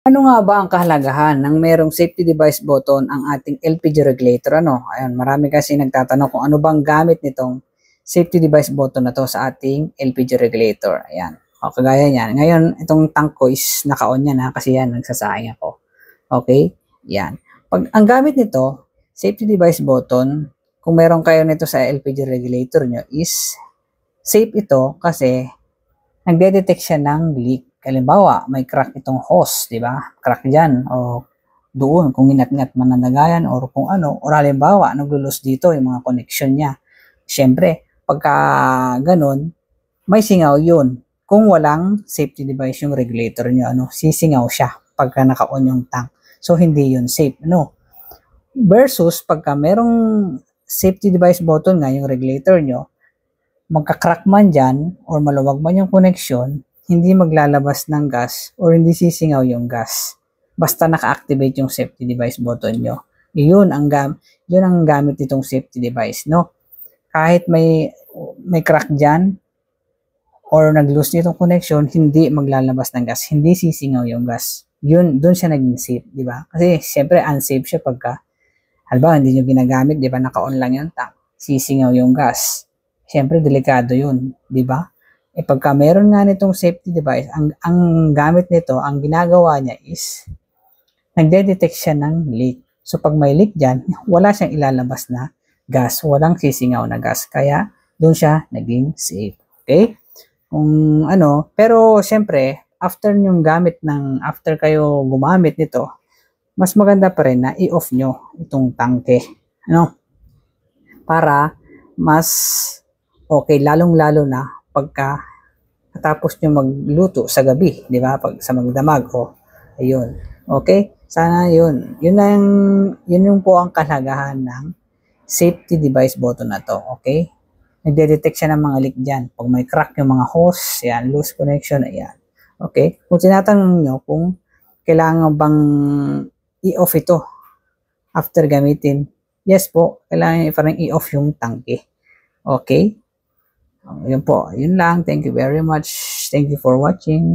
Ano nga ba ang kahalagahan ng merong safety device button ang ating LPG regulator? Ano? Ayun, marami kasi nagtatanong kung ano bang gamit nitong safety device button na to sa ating LPG regulator. Ayan. O, kagaya niyan. Ngayon, itong tank ko is naka-on yan ha, kasi yan, nagsasaing ako. Okay? Yan. Pag ang gamit nito, safety device button, kung meron kayo nito sa LPG regulator nyo is safe ito kasi nagde-detect siya ng leak. Halimbawa, may crack itong hose, di ba? Crack dyan, o doon, kung inat-ngat mananagayan, or kung ano, or halimbawa, naglulus dito yung mga connection niya. Siyempre, pagka ganun, may singaw yun. Kung walang safety device yung regulator nyo, ano, sisingaw siya pagka naka-on yung tank. So, hindi yun safe, no? Versus, pagka merong safety device button nga yung regulator nyo, magka-crack man dyan or maluwag man yung connection, hindi maglalabas ng gas or hindi sisingaw yung gas. Basta naka-activate yung safety device button nyo. Yun ang gamit nitong safety device, no? Kahit may crack dyan or nag-lose nitong connection, hindi maglalabas ng gas, hindi sisingaw yung gas. Yun, doon siya naging safe, di ba? Kasi siyempre unsafe siya pagka, halimbawa hindi nyo ginagamit, di ba? Naka-on lang yung tank, sisingaw yung gas. Siyempre, delikado yun, di ba? E pagka meron nga nitong safety device, ang gamit nito, ang ginagawa niya is, nagde-detect siya ng leak. So, pag may leak dyan, wala siyang ilalabas na gas, walang sisingaw na gas. Kaya, doon siya naging safe. Okay? Kung ano, pero siyempre, after kayo gumamit nito, mas maganda pa rin na i-off nyo itong tangke. Ano? Para mas okay, lalong-lalo na pagka tapos nyo magluto sa gabi, di ba? Pag sa magdamag, ayun. Okay? Sana yun. Yun yung po ang kalagahan ng safety device button na to. Okay? Nagde-detect siya ng mga leak dyan. Pag may crack yung mga hose, yan, loose connection, ayan. Okay? Kung tinatanong nyo kung kailangan bang i-off ito after gamitin, yes po, kailangan parang i-off yung tangke. Okay? Yun po. Yun lang. Thank you very much. Thank you for watching.